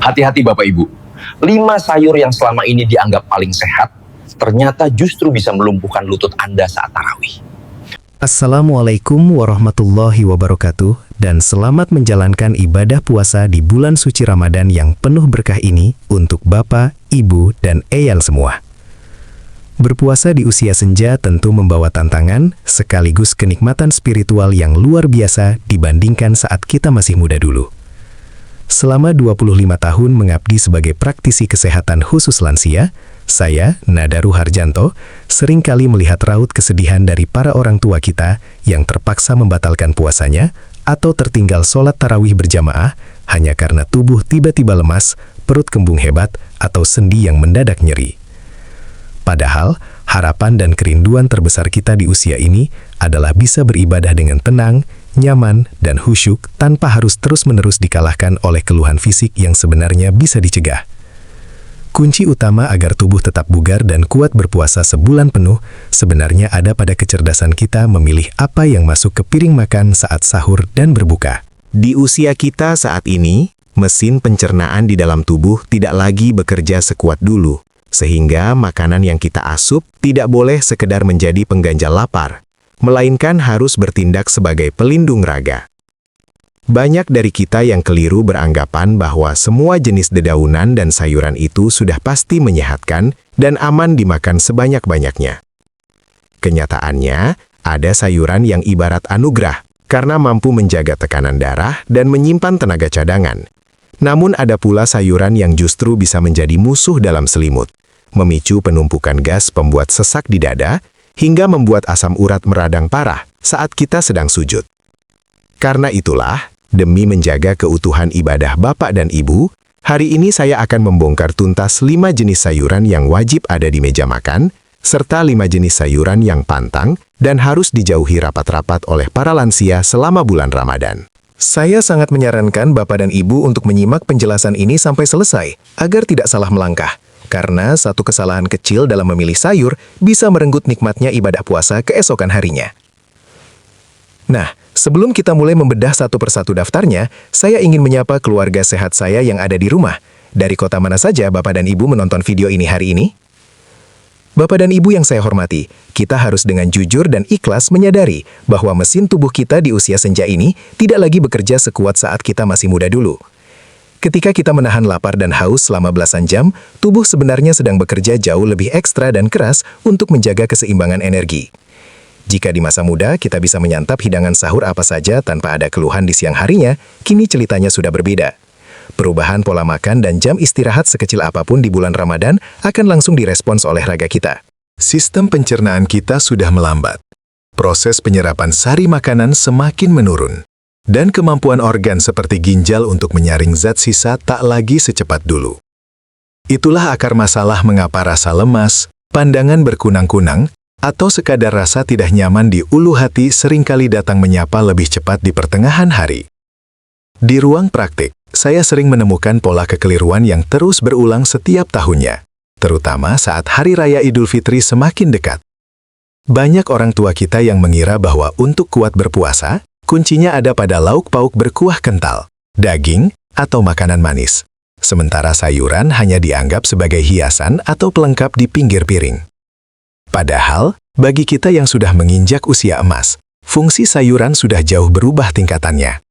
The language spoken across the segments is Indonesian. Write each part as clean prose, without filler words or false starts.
Hati-hati Bapak Ibu, 5 sayur yang selama ini dianggap paling sehat, ternyata justru bisa melumpuhkan lutut Anda saat tarawih. Assalamualaikum warahmatullahi wabarakatuh, dan selamat menjalankan ibadah puasa di bulan suci Ramadan yang penuh berkah ini untuk Bapak, Ibu, dan Eyal semua. Berpuasa di usia senja tentu membawa tantangan sekaligus kenikmatan spiritual yang luar biasa dibandingkan saat kita masih muda dulu. Selama 25 tahun mengabdi sebagai praktisi kesehatan khusus lansia, saya, Nadaru Harjanto, seringkali melihat raut kesedihan dari para orang tua kita yang terpaksa membatalkan puasanya atau tertinggal sholat tarawih berjamaah hanya karena tubuh tiba-tiba lemas, perut kembung hebat, atau sendi yang mendadak nyeri. Padahal, harapan dan kerinduan terbesar kita di usia ini adalah bisa beribadah dengan tenang, nyaman, dan khusyuk tanpa harus terus-menerus dikalahkan oleh keluhan fisik yang sebenarnya bisa dicegah. Kunci utama agar tubuh tetap bugar dan kuat berpuasa sebulan penuh sebenarnya ada pada kecerdasan kita memilih apa yang masuk ke piring makan saat sahur dan berbuka. Di usia kita saat ini, mesin pencernaan di dalam tubuh tidak lagi bekerja sekuat dulu, sehingga makanan yang kita asup tidak boleh sekedar menjadi pengganjal lapar, melainkan harus bertindak sebagai pelindung raga. Banyak dari kita yang keliru beranggapan bahwa semua jenis dedaunan dan sayuran itu sudah pasti menyehatkan dan aman dimakan sebanyak-banyaknya. Kenyataannya, ada sayuran yang ibarat anugerah karena mampu menjaga tekanan darah dan menyimpan tenaga cadangan. Namun ada pula sayuran yang justru bisa menjadi musuh dalam selimut, memicu penumpukan gas pembuat sesak di dada, hingga membuat asam urat meradang parah saat kita sedang sujud. Karena itulah, demi menjaga keutuhan ibadah Bapak dan Ibu, hari ini saya akan membongkar tuntas 5 jenis sayuran yang wajib ada di meja makan, serta 5 jenis sayuran yang pantang dan harus dijauhi rapat-rapat oleh para lansia selama bulan Ramadan. Saya sangat menyarankan Bapak dan Ibu untuk menyimak penjelasan ini sampai selesai, agar tidak salah melangkah. Karena satu kesalahan kecil dalam memilih sayur bisa merenggut nikmatnya ibadah puasa keesokan harinya. Nah, sebelum kita mulai membedah satu persatu daftarnya, saya ingin menyapa keluarga sehat saya yang ada di rumah. Dari kota mana saja Bapak dan Ibu menonton video ini hari ini? Bapak dan Ibu yang saya hormati, kita harus dengan jujur dan ikhlas menyadari bahwa mesin tubuh kita di usia senja ini tidak lagi bekerja sekuat saat kita masih muda dulu. Ketika kita menahan lapar dan haus selama belasan jam, tubuh sebenarnya sedang bekerja jauh lebih ekstra dan keras untuk menjaga keseimbangan energi. Jika di masa muda kita bisa menyantap hidangan sahur apa saja tanpa ada keluhan di siang harinya, kini ceritanya sudah berbeda. Perubahan pola makan dan jam istirahat sekecil apapun di bulan Ramadan akan langsung direspons oleh raga kita. Sistem pencernaan kita sudah melambat. Proses penyerapan sari makanan semakin menurun. Dan kemampuan organ seperti ginjal untuk menyaring zat sisa tak lagi secepat dulu. Itulah akar masalah mengapa rasa lemas, pandangan berkunang-kunang, atau sekadar rasa tidak nyaman di ulu hati seringkali datang menyapa lebih cepat di pertengahan hari. Di ruang praktik, saya sering menemukan pola kekeliruan yang terus berulang setiap tahunnya, terutama saat Hari Raya Idul Fitri semakin dekat. Banyak orang tua kita yang mengira bahwa untuk kuat berpuasa, kuncinya ada pada lauk pauk berkuah kental, daging, atau makanan manis. Sementara sayuran hanya dianggap sebagai hiasan atau pelengkap di pinggir piring. Padahal, bagi kita yang sudah menginjak usia emas, fungsi sayuran sudah jauh berubah tingkatannya.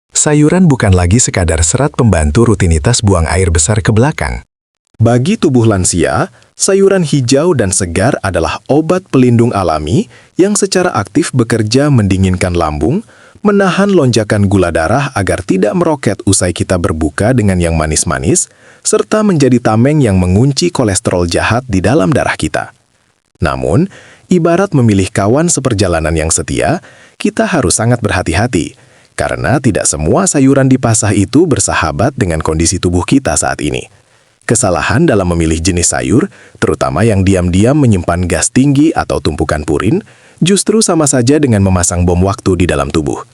Sayuran bukan lagi sekadar serat pembantu rutinitas buang air besar ke belakang. Bagi tubuh lansia, sayuran hijau dan segar adalah obat pelindung alami yang secara aktif bekerja mendinginkan lambung, menahan lonjakan gula darah agar tidak meroket usai kita berbuka dengan yang manis-manis, serta menjadi tameng yang mengunci kolesterol jahat di dalam darah kita. Namun, ibarat memilih kawan seperjalanan yang setia, kita harus sangat berhati-hati, karena tidak semua sayuran di pasar itu bersahabat dengan kondisi tubuh kita saat ini. Kesalahan dalam memilih jenis sayur, terutama yang diam-diam menyimpan gas tinggi atau tumpukan purin, justru sama saja dengan memasang bom waktu di dalam tubuh.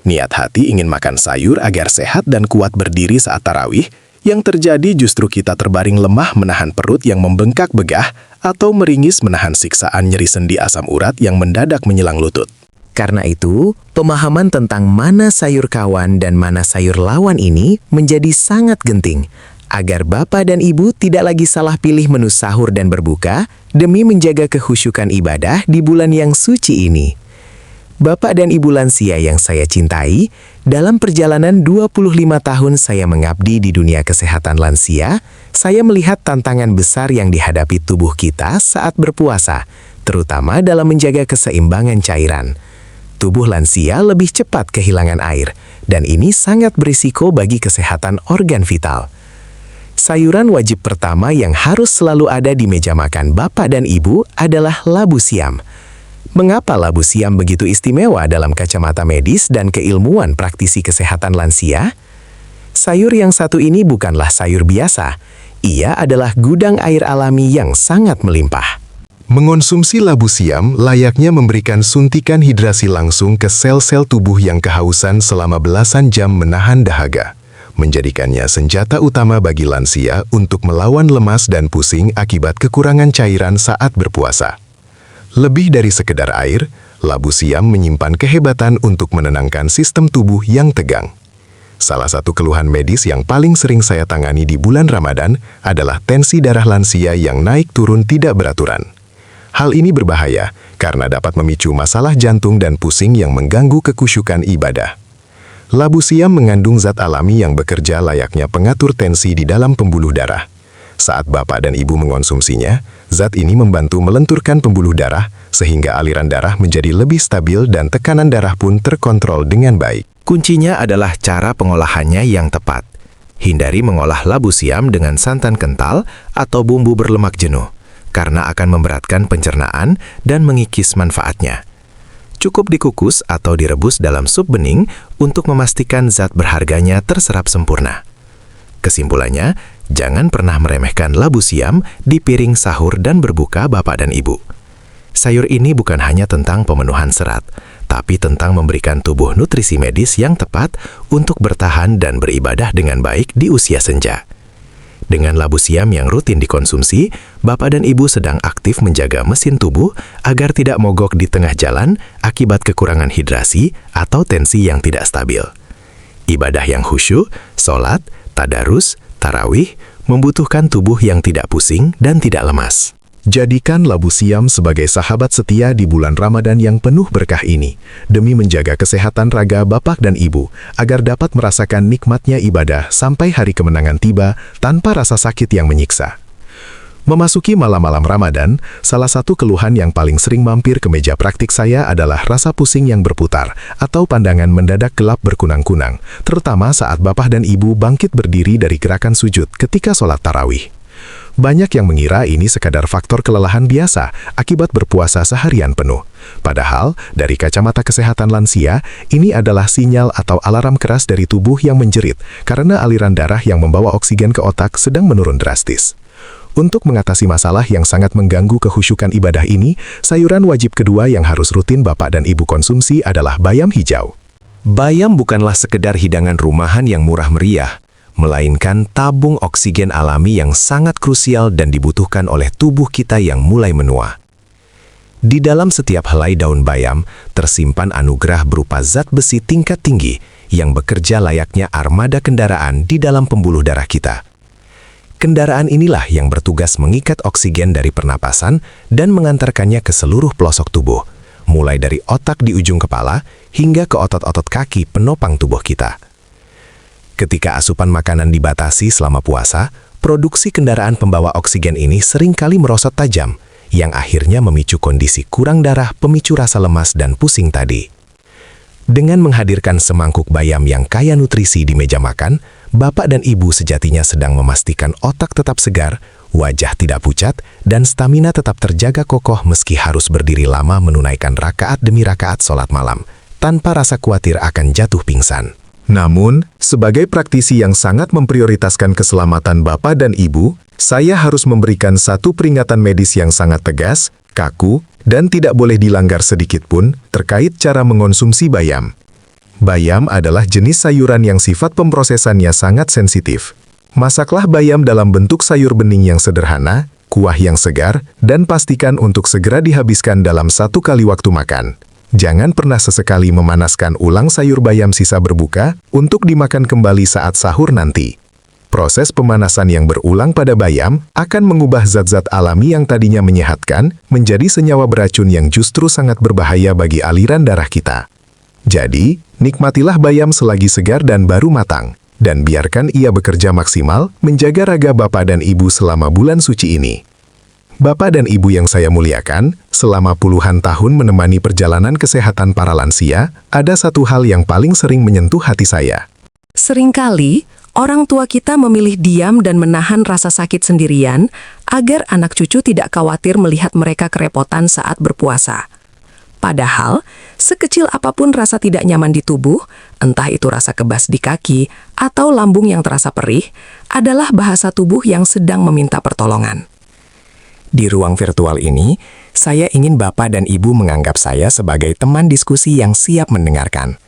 Niat hati ingin makan sayur agar sehat dan kuat berdiri saat tarawih, yang terjadi justru kita terbaring lemah menahan perut yang membengkak begah atau meringis menahan siksaan nyeri sendi asam urat yang mendadak menyelang lutut. Karena itu, pemahaman tentang mana sayur kawan dan mana sayur lawan ini menjadi sangat genting, agar Bapak dan Ibu tidak lagi salah pilih menu sahur dan berbuka demi menjaga kekhusyukan ibadah di bulan yang suci ini. Bapak dan Ibu lansia yang saya cintai, dalam perjalanan 25 tahun saya mengabdi di dunia kesehatan lansia, saya melihat tantangan besar yang dihadapi tubuh kita saat berpuasa, terutama dalam menjaga keseimbangan cairan. Tubuh lansia lebih cepat kehilangan air, dan ini sangat berisiko bagi kesehatan organ vital. Sayuran wajib pertama yang harus selalu ada di meja makan Bapak dan Ibu adalah labu siam. Mengapa labu siam begitu istimewa dalam kacamata medis dan keilmuan praktisi kesehatan lansia? Sayur yang satu ini bukanlah sayur biasa. Ia adalah gudang air alami yang sangat melimpah. Mengonsumsi labu siam layaknya memberikan suntikan hidrasi langsung ke sel-sel tubuh yang kehausan selama belasan jam menahan dahaga, menjadikannya senjata utama bagi lansia untuk melawan lemas dan pusing akibat kekurangan cairan saat berpuasa. Lebih dari sekedar air, labu siam menyimpan kehebatan untuk menenangkan sistem tubuh yang tegang. Salah satu keluhan medis yang paling sering saya tangani di bulan Ramadan adalah tensi darah lansia yang naik turun tidak beraturan. Hal ini berbahaya karena dapat memicu masalah jantung dan pusing yang mengganggu kekhusyukan ibadah. Labu siam mengandung zat alami yang bekerja layaknya pengatur tensi di dalam pembuluh darah. Saat Bapak dan Ibu mengonsumsinya, zat ini membantu melenturkan pembuluh darah sehingga aliran darah menjadi lebih stabil dan tekanan darah pun terkontrol dengan baik. Kuncinya adalah cara pengolahannya yang tepat. Hindari mengolah labu siam dengan santan kental atau bumbu berlemak jenuh, karena akan memberatkan pencernaan dan mengikis manfaatnya. Cukup dikukus atau direbus dalam sup bening untuk memastikan zat berharganya terserap sempurna. Kesimpulannya, jangan pernah meremehkan labu siam di piring sahur dan berbuka Bapak dan Ibu. Sayur ini bukan hanya tentang pemenuhan serat, tapi tentang memberikan tubuh nutrisi medis yang tepat untuk bertahan dan beribadah dengan baik di usia senja. Dengan labu siam yang rutin dikonsumsi, Bapak dan Ibu sedang aktif menjaga mesin tubuh agar tidak mogok di tengah jalan akibat kekurangan hidrasi atau tensi yang tidak stabil. Ibadah yang khusyuk, sholat, tadarus, tarawih, membutuhkan tubuh yang tidak pusing dan tidak lemas. Jadikan labu siam sebagai sahabat setia di bulan Ramadan yang penuh berkah ini, demi menjaga kesehatan raga Bapak dan Ibu, agar dapat merasakan nikmatnya ibadah sampai hari kemenangan tiba tanpa rasa sakit yang menyiksa. Memasuki malam-malam Ramadan, salah satu keluhan yang paling sering mampir ke meja praktik saya adalah rasa pusing yang berputar atau pandangan mendadak gelap berkunang-kunang, terutama saat Bapak dan Ibu bangkit berdiri dari gerakan sujud ketika sholat tarawih. Banyak yang mengira ini sekadar faktor kelelahan biasa akibat berpuasa seharian penuh. Padahal, dari kacamata kesehatan lansia, ini adalah sinyal atau alarm keras dari tubuh yang menjerit karena aliran darah yang membawa oksigen ke otak sedang menurun drastis. Untuk mengatasi masalah yang sangat mengganggu kekhusyukan ibadah ini, sayuran wajib kedua yang harus rutin Bapak dan Ibu konsumsi adalah bayam hijau. Bayam bukanlah sekedar hidangan rumahan yang murah meriah, melainkan tabung oksigen alami yang sangat krusial dan dibutuhkan oleh tubuh kita yang mulai menua. Di dalam setiap helai daun bayam, tersimpan anugerah berupa zat besi tingkat tinggi yang bekerja layaknya armada kendaraan di dalam pembuluh darah kita. Kendaraan inilah yang bertugas mengikat oksigen dari pernapasan dan mengantarkannya ke seluruh pelosok tubuh, mulai dari otak di ujung kepala hingga ke otot-otot kaki penopang tubuh kita. Ketika asupan makanan dibatasi selama puasa, produksi kendaraan pembawa oksigen ini seringkali merosot tajam, yang akhirnya memicu kondisi kurang darah, pemicu rasa lemas dan pusing tadi. Dengan menghadirkan semangkuk bayam yang kaya nutrisi di meja makan, Bapak dan Ibu sejatinya sedang memastikan otak tetap segar, wajah tidak pucat, dan stamina tetap terjaga kokoh meski harus berdiri lama menunaikan rakaat demi rakaat sholat malam, tanpa rasa khawatir akan jatuh pingsan. Namun, sebagai praktisi yang sangat memprioritaskan keselamatan Bapak dan Ibu, saya harus memberikan satu peringatan medis yang sangat tegas, kaku, dan tidak boleh dilanggar sedikit pun terkait cara mengonsumsi bayam. Bayam adalah jenis sayuran yang sifat pemprosesannya sangat sensitif. Masaklah bayam dalam bentuk sayur bening yang sederhana, kuah yang segar, dan pastikan untuk segera dihabiskan dalam 1 kali waktu makan. Jangan pernah sesekali memanaskan ulang sayur bayam sisa berbuka untuk dimakan kembali saat sahur nanti. Proses pemanasan yang berulang pada bayam akan mengubah zat-zat alami yang tadinya menyehatkan menjadi senyawa beracun yang justru sangat berbahaya bagi aliran darah kita. Jadi, nikmatilah bayam selagi segar dan baru matang, dan biarkan ia bekerja maksimal menjaga raga Bapak dan Ibu selama bulan suci ini. Bapak dan Ibu yang saya muliakan, selama puluhan tahun menemani perjalanan kesehatan para lansia, ada satu hal yang paling sering menyentuh hati saya. Seringkali, orang tua kita memilih diam dan menahan rasa sakit sendirian agar anak cucu tidak khawatir melihat mereka kerepotan saat berpuasa. Padahal, sekecil apapun rasa tidak nyaman di tubuh, entah itu rasa kebas di kaki atau lambung yang terasa perih, adalah bahasa tubuh yang sedang meminta pertolongan. Di ruang virtual ini, saya ingin Bapak dan Ibu menganggap saya sebagai teman diskusi yang siap mendengarkan.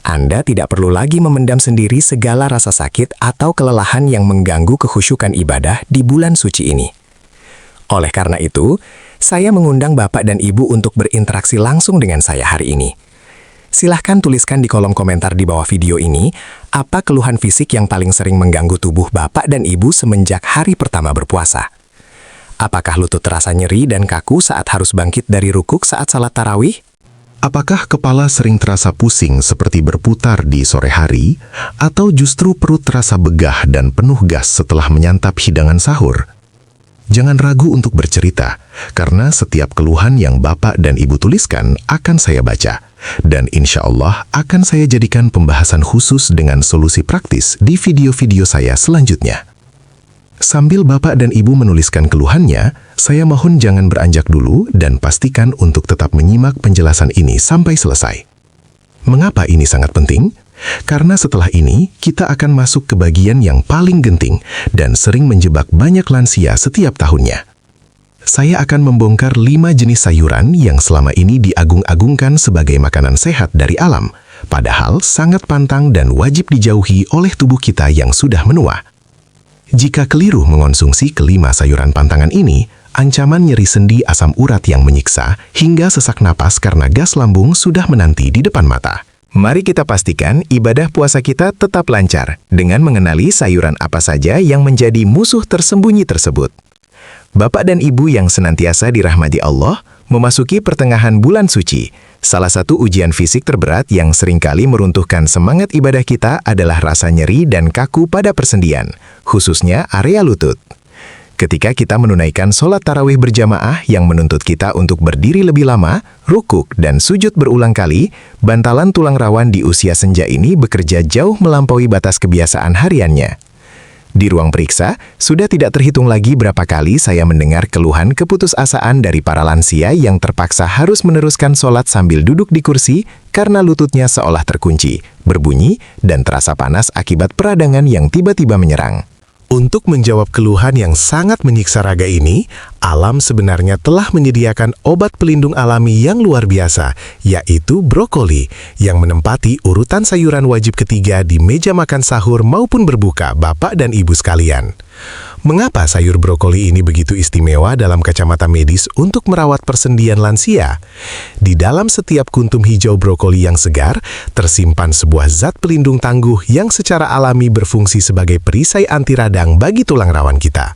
Anda tidak perlu lagi memendam sendiri segala rasa sakit atau kelelahan yang mengganggu kekhusyukan ibadah di bulan suci ini. Oleh karena itu, saya mengundang Bapak dan Ibu untuk berinteraksi langsung dengan saya hari ini. Silahkan tuliskan di kolom komentar di bawah video ini, apa keluhan fisik yang paling sering mengganggu tubuh Bapak dan Ibu semenjak hari pertama berpuasa. Apakah lutut terasa nyeri dan kaku saat harus bangkit dari rukuk saat salat tarawih? Apakah kepala sering terasa pusing seperti berputar di sore hari, atau justru perut terasa begah dan penuh gas setelah menyantap hidangan sahur? Jangan ragu untuk bercerita, karena setiap keluhan yang Bapak dan Ibu tuliskan akan saya baca, dan insya Allah akan saya jadikan pembahasan khusus dengan solusi praktis di video-video saya selanjutnya. Sambil Bapak dan Ibu menuliskan keluhannya, saya mohon jangan beranjak dulu dan pastikan untuk tetap menyimak penjelasan ini sampai selesai. Mengapa ini sangat penting? Karena setelah ini, kita akan masuk ke bagian yang paling genting dan sering menjebak banyak lansia setiap tahunnya. Saya akan membongkar 5 jenis sayuran yang selama ini diagung-agungkan sebagai makanan sehat dari alam, padahal sangat pantang dan wajib dijauhi oleh tubuh kita yang sudah menua. Jika keliru mengonsumsi kelima sayuran pantangan ini, ancaman nyeri sendi asam urat yang menyiksa hingga sesak napas karena gas lambung sudah menanti di depan mata. Mari kita pastikan ibadah puasa kita tetap lancar dengan mengenali sayuran apa saja yang menjadi musuh tersembunyi tersebut. Bapak dan Ibu yang senantiasa dirahmati Allah, memasuki pertengahan bulan suci. Salah satu ujian fisik terberat yang seringkali meruntuhkan semangat ibadah kita adalah rasa nyeri dan kaku pada persendian, khususnya area lutut. Ketika kita menunaikan sholat tarawih berjamaah yang menuntut kita untuk berdiri lebih lama, rukuk dan sujud berulang kali, bantalan tulang rawan di usia senja ini bekerja jauh melampaui batas kebiasaan hariannya. Di ruang periksa, sudah tidak terhitung lagi berapa kali saya mendengar keluhan keputusasaan dari para lansia yang terpaksa harus meneruskan sholat sambil duduk di kursi karena lututnya seolah terkunci, berbunyi, dan terasa panas akibat peradangan yang tiba-tiba menyerang. Untuk menjawab keluhan yang sangat menyiksa raga ini, alam sebenarnya telah menyediakan obat pelindung alami yang luar biasa, yaitu brokoli, yang menempati urutan sayuran wajib ketiga di meja makan sahur maupun berbuka Bapak dan Ibu sekalian. Mengapa sayur brokoli ini begitu istimewa dalam kacamata medis untuk merawat persendian lansia? Di dalam setiap kuntum hijau brokoli yang segar, tersimpan sebuah zat pelindung tangguh yang secara alami berfungsi sebagai perisai anti radang bagi tulang rawan kita.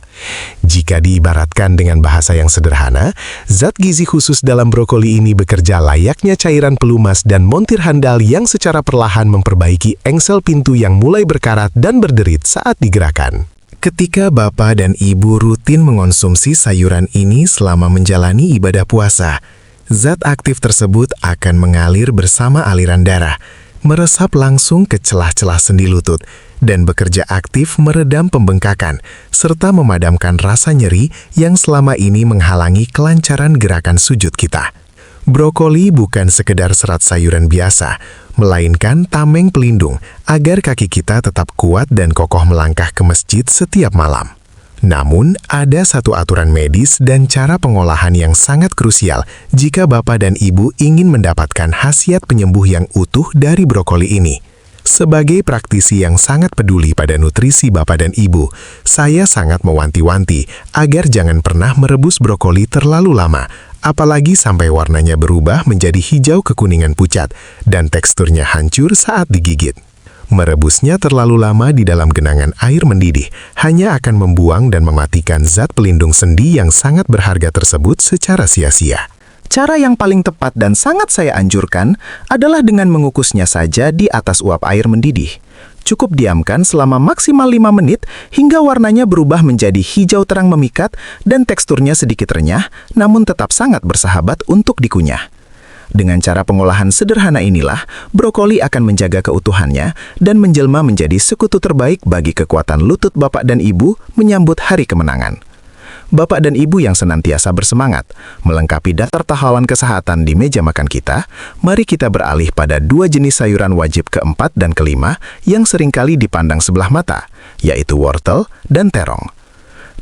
Jika diibaratkan dengan bahasa yang sederhana, zat gizi khusus dalam brokoli ini bekerja layaknya cairan pelumas dan montir handal yang secara perlahan memperbaiki engsel pintu yang mulai berkarat dan berderit saat digerakkan. Ketika Bapak dan Ibu rutin mengonsumsi sayuran ini selama menjalani ibadah puasa, zat aktif tersebut akan mengalir bersama aliran darah, meresap langsung ke celah-celah sendi lutut, dan bekerja aktif meredam pembengkakan, serta memadamkan rasa nyeri yang selama ini menghalangi kelancaran gerakan sujud kita. Brokoli bukan sekedar serat sayuran biasa, melainkan tameng pelindung agar kaki kita tetap kuat dan kokoh melangkah ke masjid setiap malam. Namun, ada satu aturan medis dan cara pengolahan yang sangat krusial jika Bapak dan Ibu ingin mendapatkan khasiat penyembuh yang utuh dari brokoli ini. Sebagai praktisi yang sangat peduli pada nutrisi Bapak dan Ibu, saya sangat mewanti-wanti agar jangan pernah merebus brokoli terlalu lama, apalagi sampai warnanya berubah menjadi hijau kekuningan pucat dan teksturnya hancur saat digigit. Merebusnya terlalu lama di dalam genangan air mendidih hanya akan membuang dan mematikan zat pelindung sendi yang sangat berharga tersebut secara sia-sia. Cara yang paling tepat dan sangat saya anjurkan adalah dengan mengukusnya saja di atas uap air mendidih. Cukup diamkan selama maksimal 5 menit hingga warnanya berubah menjadi hijau terang memikat dan teksturnya sedikit renyah, namun tetap sangat bersahabat untuk dikunyah. Dengan cara pengolahan sederhana inilah, brokoli akan menjaga keutuhannya dan menjelma menjadi sekutu terbaik bagi kekuatan lutut Bapak dan Ibu menyambut hari kemenangan. Bapak dan Ibu yang senantiasa bersemangat, melengkapi daftar pahlawan kesehatan di meja makan kita, mari kita beralih pada 2 jenis sayuran wajib keempat dan kelima yang seringkali dipandang sebelah mata, yaitu wortel dan terong.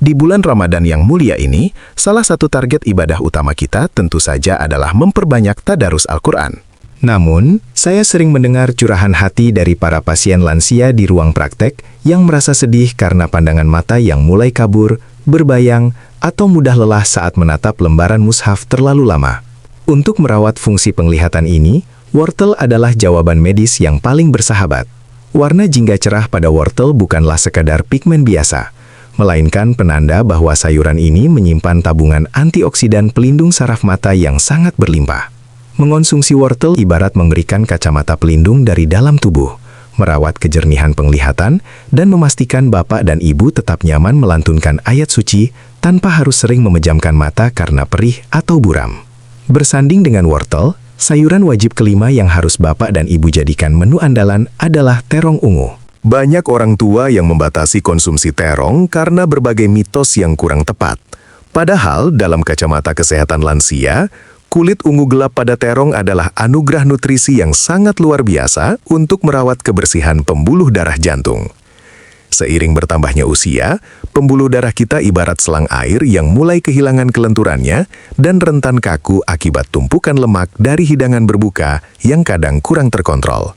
Di bulan Ramadan yang mulia ini, salah satu target ibadah utama kita tentu saja adalah memperbanyak tadarus Al-Quran. Namun, saya sering mendengar curahan hati dari para pasien lansia di ruang praktek yang merasa sedih karena pandangan mata yang mulai kabur, berbayang, atau mudah lelah saat menatap lembaran mushaf terlalu lama. Untuk merawat fungsi penglihatan ini, wortel adalah jawaban medis yang paling bersahabat. Warna jingga cerah pada wortel bukanlah sekadar pigmen biasa, melainkan penanda bahwa sayuran ini menyimpan tabungan antioksidan pelindung saraf mata yang sangat berlimpah. Mengonsumsi wortel ibarat memberikan kacamata pelindung dari dalam tubuh, merawat kejernihan penglihatan, dan memastikan Bapak dan Ibu tetap nyaman melantunkan ayat suci tanpa harus sering memejamkan mata karena perih atau buram. Bersanding dengan wortel, sayuran wajib kelima yang harus Bapak dan Ibu jadikan menu andalan adalah terong ungu. Banyak orang tua yang membatasi konsumsi terong karena berbagai mitos yang kurang tepat. Padahal, dalam kacamata kesehatan lansia, kulit ungu gelap pada terong adalah anugerah nutrisi yang sangat luar biasa untuk merawat kebersihan pembuluh darah jantung. Seiring bertambahnya usia, pembuluh darah kita ibarat selang air yang mulai kehilangan kelenturannya dan rentan kaku akibat tumpukan lemak dari hidangan berbuka yang kadang kurang terkontrol.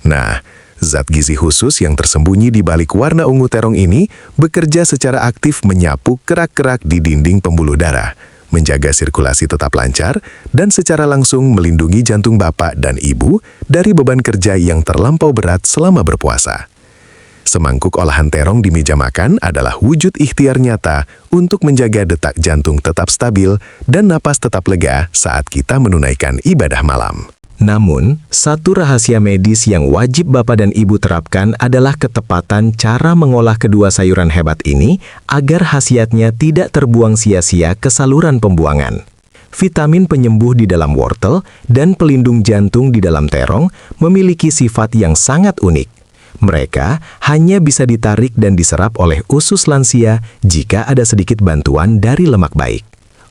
Nah, zat gizi khusus yang tersembunyi di balik warna ungu terong ini bekerja secara aktif menyapu kerak-kerak di dinding pembuluh darah, menjaga sirkulasi tetap lancar, dan secara langsung melindungi jantung Bapak dan Ibu dari beban kerja yang terlampau berat selama berpuasa. Semangkuk olahan terong di meja makan adalah wujud ikhtiar nyata untuk menjaga detak jantung tetap stabil dan napas tetap lega saat kita menunaikan ibadah malam. Namun, satu rahasia medis yang wajib Bapak dan Ibu terapkan adalah ketepatan cara mengolah kedua sayuran hebat ini agar khasiatnya tidak terbuang sia-sia ke saluran pembuangan. Vitamin penyembuh di dalam wortel dan pelindung jantung di dalam terong memiliki sifat yang sangat unik. Mereka hanya bisa ditarik dan diserap oleh usus lansia jika ada sedikit bantuan dari lemak baik.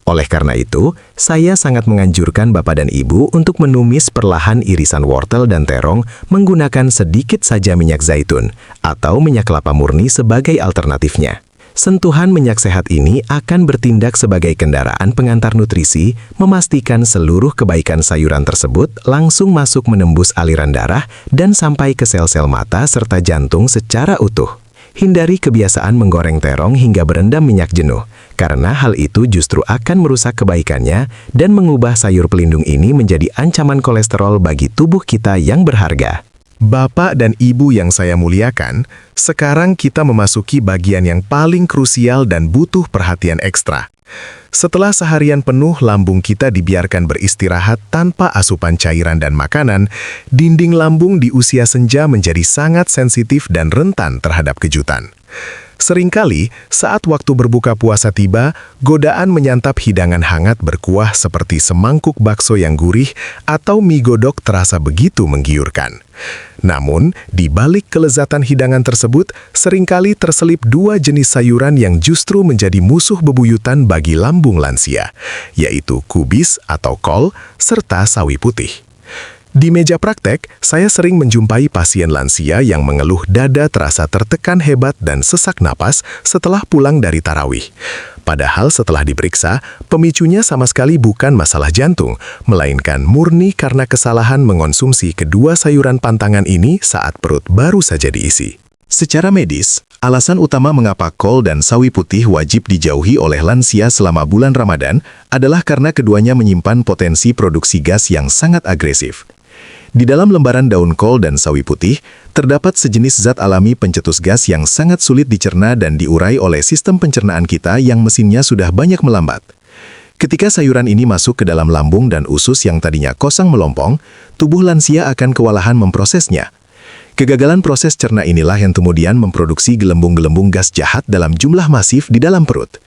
Oleh karena itu, saya sangat menganjurkan Bapak dan Ibu untuk menumis perlahan irisan wortel dan terong menggunakan sedikit saja minyak zaitun atau minyak kelapa murni sebagai alternatifnya. Sentuhan minyak sehat ini akan bertindak sebagai kendaraan pengantar nutrisi, memastikan seluruh kebaikan sayuran tersebut langsung masuk menembus aliran darah dan sampai ke sel-sel mata serta jantung secara utuh. Hindari kebiasaan menggoreng terong hingga berendam minyak jenuh, karena hal itu justru akan merusak kebaikannya dan mengubah sayur pelindung ini menjadi ancaman kolesterol bagi tubuh kita yang berharga. Bapak dan Ibu yang saya muliakan, sekarang kita memasuki bagian yang paling krusial dan butuh perhatian ekstra. Setelah seharian penuh lambung kita dibiarkan beristirahat tanpa asupan cairan dan makanan, dinding lambung di usia senja menjadi sangat sensitif dan rentan terhadap kejutan. Seringkali, saat waktu berbuka puasa tiba, godaan menyantap hidangan hangat berkuah seperti semangkuk bakso yang gurih atau mie godok terasa begitu menggiurkan. Namun, di balik kelezatan hidangan tersebut, seringkali terselip 2 jenis sayuran yang justru menjadi musuh bebuyutan bagi lambung lansia, yaitu kubis atau kol, serta sawi putih. Di meja praktek, saya sering menjumpai pasien lansia yang mengeluh dada terasa tertekan hebat dan sesak napas setelah pulang dari tarawih. Padahal setelah diperiksa, pemicunya sama sekali bukan masalah jantung, melainkan murni karena kesalahan mengonsumsi kedua sayuran pantangan ini saat perut baru saja diisi. Secara medis, alasan utama mengapa kol dan sawi putih wajib dijauhi oleh lansia selama bulan Ramadan adalah karena keduanya menyimpan potensi produksi gas yang sangat agresif. Di dalam lembaran daun kol dan sawi putih, terdapat sejenis zat alami pencetus gas yang sangat sulit dicerna dan diurai oleh sistem pencernaan kita yang mesinnya sudah banyak melambat. Ketika sayuran ini masuk ke dalam lambung dan usus yang tadinya kosong melompong, tubuh lansia akan kewalahan memprosesnya. Kegagalan proses cerna inilah yang kemudian memproduksi gelembung-gelembung gas jahat dalam jumlah masif di dalam perut.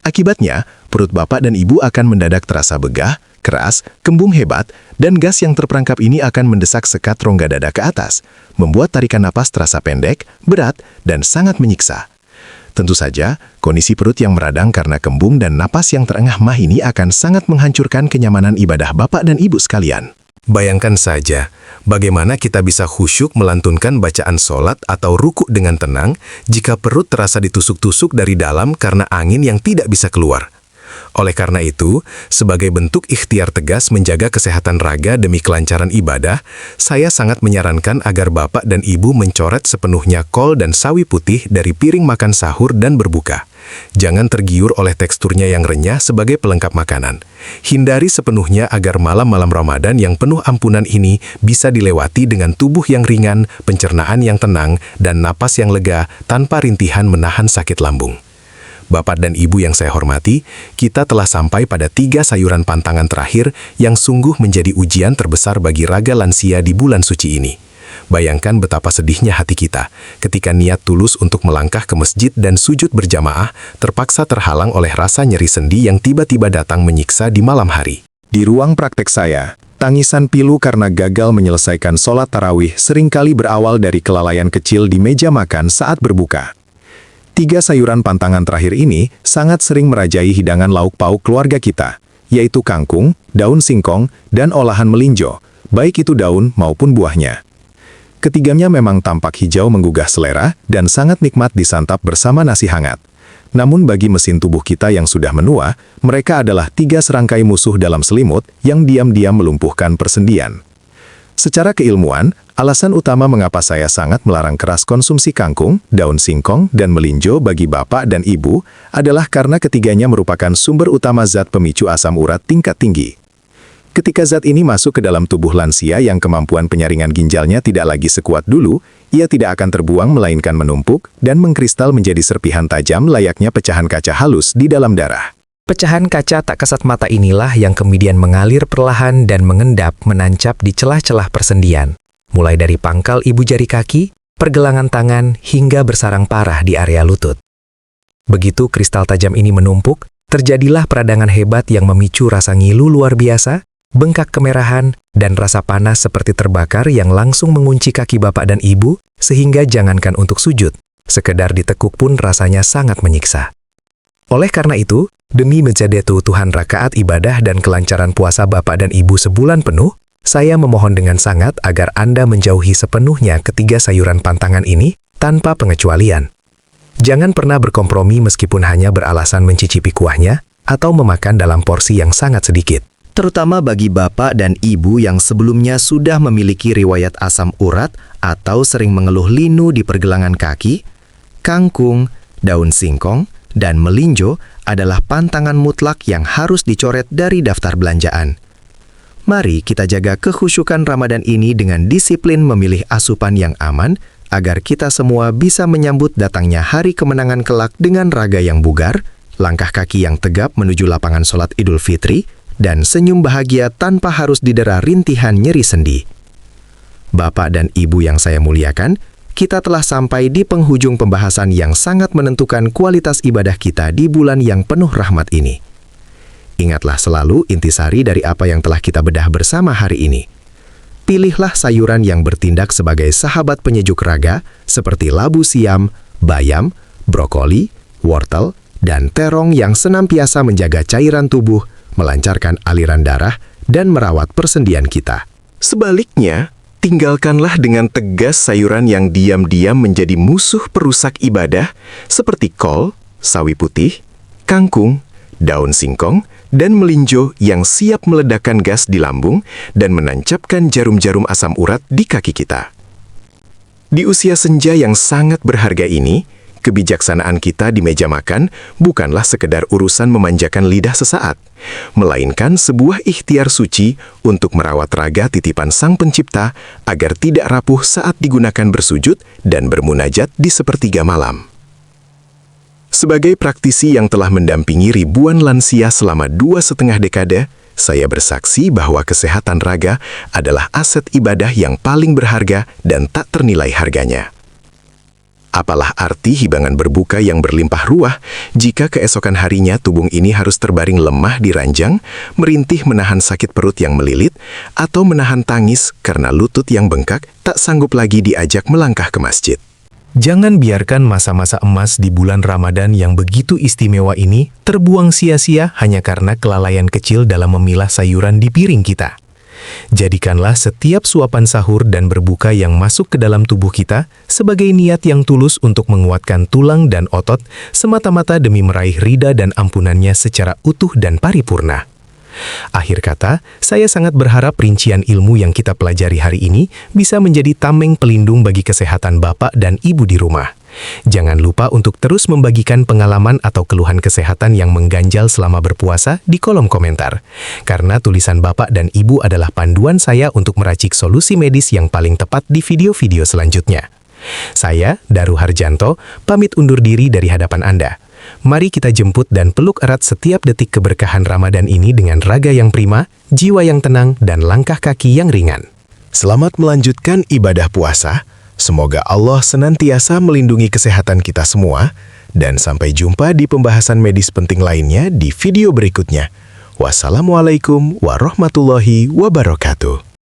Akibatnya, perut bapak dan ibu akan mendadak terasa begah, keras, kembung hebat, dan gas yang terperangkap ini akan mendesak sekat rongga dada ke atas, membuat tarikan napas terasa pendek, berat, dan sangat menyiksa. Tentu saja, kondisi perut yang meradang karena kembung dan napas yang terengah-engah ini akan sangat menghancurkan kenyamanan ibadah bapak dan ibu sekalian. Bayangkan saja, bagaimana kita bisa khusyuk melantunkan bacaan sholat atau ruku dengan tenang jika perut terasa ditusuk-tusuk dari dalam karena angin yang tidak bisa keluar. Oleh karena itu, sebagai bentuk ikhtiar tegas menjaga kesehatan raga demi kelancaran ibadah, saya sangat menyarankan agar bapak dan ibu mencoret sepenuhnya kol dan sawi putih dari piring makan sahur dan berbuka. Jangan tergiur oleh teksturnya yang renyah sebagai pelengkap makanan. Hindari sepenuhnya agar malam-malam Ramadan yang penuh ampunan ini bisa dilewati dengan tubuh yang ringan, pencernaan yang tenang, dan napas yang lega tanpa rintihan menahan sakit lambung. Bapak dan Ibu yang saya hormati, kita telah sampai pada 3 sayuran pantangan terakhir yang sungguh menjadi ujian terbesar bagi raga lansia di bulan suci ini. Bayangkan betapa sedihnya hati kita ketika niat tulus untuk melangkah ke masjid dan sujud berjamaah terpaksa terhalang oleh rasa nyeri sendi yang tiba-tiba datang menyiksa di malam hari. Di ruang praktek saya, tangisan pilu karena gagal menyelesaikan sholat tarawih seringkali berawal dari kelalaian kecil di meja makan saat berbuka. 3 sayuran pantangan terakhir ini sangat sering merajai hidangan lauk pauk keluarga kita, yaitu kangkung, daun singkong, dan olahan melinjo, baik itu daun maupun buahnya. Ketiganya memang tampak hijau menggugah selera dan sangat nikmat disantap bersama nasi hangat. Namun bagi mesin tubuh kita yang sudah menua, mereka adalah 3 serangkai musuh dalam selimut yang diam-diam melumpuhkan persendian. Secara keilmuan, alasan utama mengapa saya sangat melarang keras konsumsi kangkung, daun singkong, dan melinjo bagi bapak dan ibu adalah karena ketiganya merupakan sumber utama zat pemicu asam urat tingkat tinggi. Ketika zat ini masuk ke dalam tubuh lansia yang kemampuan penyaringan ginjalnya tidak lagi sekuat dulu, ia tidak akan terbuang melainkan menumpuk dan mengkristal menjadi serpihan tajam layaknya pecahan kaca halus di dalam darah. Pecahan kaca tak kasat mata inilah yang kemudian mengalir perlahan dan mengendap menancap di celah-celah persendian, mulai dari pangkal ibu jari kaki, pergelangan tangan, hingga bersarang parah di area lutut. Begitu kristal tajam ini menumpuk, terjadilah peradangan hebat yang memicu rasa ngilu luar biasa, bengkak kemerahan, dan rasa panas seperti terbakar yang langsung mengunci kaki bapak dan ibu, sehingga jangankan untuk sujud, sekedar ditekuk pun rasanya sangat menyiksa. Oleh karena itu, demi menjaga keutuhan rakaat ibadah dan kelancaran puasa bapak dan ibu sebulan penuh, saya memohon dengan sangat agar Anda menjauhi sepenuhnya ketiga sayuran pantangan ini tanpa pengecualian. Jangan pernah berkompromi meskipun hanya beralasan mencicipi kuahnya atau memakan dalam porsi yang sangat sedikit. Terutama bagi bapak dan ibu yang sebelumnya sudah memiliki riwayat asam urat atau sering mengeluh linu di pergelangan kaki, kangkung, daun singkong, dan melinjo adalah pantangan mutlak yang harus dicoret dari daftar belanjaan. Mari kita jaga kekhusyukan Ramadan ini dengan disiplin memilih asupan yang aman, agar kita semua bisa menyambut datangnya hari kemenangan kelak dengan raga yang bugar, langkah kaki yang tegap menuju lapangan sholat Idul Fitri, dan senyum bahagia tanpa harus didera rintihan nyeri sendi. Bapak dan Ibu yang saya muliakan, kita telah sampai di penghujung pembahasan yang sangat menentukan kualitas ibadah kita di bulan yang penuh rahmat ini. Ingatlah selalu intisari dari apa yang telah kita bedah bersama hari ini. Pilihlah sayuran yang bertindak sebagai sahabat penyejuk raga seperti labu siam, bayam, brokoli, wortel, dan terong yang senantiasa menjaga cairan tubuh, melancarkan aliran darah, dan merawat persendian kita. Sebaliknya, tinggalkanlah dengan tegas sayuran yang diam-diam menjadi musuh perusak ibadah seperti kol, sawi putih, kangkung, daun singkong, dan melinjo yang siap meledakkan gas di lambung dan menancapkan jarum-jarum asam urat di kaki kita. Di usia senja yang sangat berharga ini, Kebijaksanaan kita di meja makan bukanlah sekedar urusan memanjakan lidah sesaat, melainkan sebuah ikhtiar suci untuk merawat raga titipan Sang Pencipta agar tidak rapuh saat digunakan bersujud dan bermunajat di sepertiga malam. Sebagai praktisi yang telah mendampingi ribuan lansia selama 2,5 dekade, saya bersaksi bahwa kesehatan raga adalah aset ibadah yang paling berharga dan tak ternilai harganya. Apalah arti hibangan berbuka yang berlimpah ruah jika keesokan harinya tubuh ini harus terbaring lemah di ranjang, merintih menahan sakit perut yang melilit, atau menahan tangis karena lutut yang bengkak tak sanggup lagi diajak melangkah ke masjid. Jangan biarkan masa-masa emas di bulan Ramadan yang begitu istimewa ini terbuang sia-sia hanya karena kelalaian kecil dalam memilah sayuran di piring kita. Jadikanlah setiap suapan sahur dan berbuka yang masuk ke dalam tubuh kita sebagai niat yang tulus untuk menguatkan tulang dan otot semata-mata demi meraih ridha dan ampunannya secara utuh dan paripurna. Akhir kata, saya sangat berharap rincian ilmu yang kita pelajari hari ini bisa menjadi tameng pelindung bagi kesehatan Bapak dan Ibu di rumah. Jangan lupa untuk terus membagikan pengalaman atau keluhan kesehatan yang mengganjal selama berpuasa di kolom komentar. Karena tulisan Bapak dan Ibu adalah panduan saya untuk meracik solusi medis yang paling tepat di video-video selanjutnya. Saya, Daru Harjanto, pamit undur diri dari hadapan Anda. Mari kita jemput dan peluk erat setiap detik keberkahan Ramadan ini dengan raga yang prima, jiwa yang tenang, dan langkah kaki yang ringan. Selamat melanjutkan ibadah puasa. Semoga Allah senantiasa melindungi kesehatan kita semua, dan sampai jumpa di pembahasan medis penting lainnya di video berikutnya. Wassalamualaikum warahmatullahi wabarakatuh.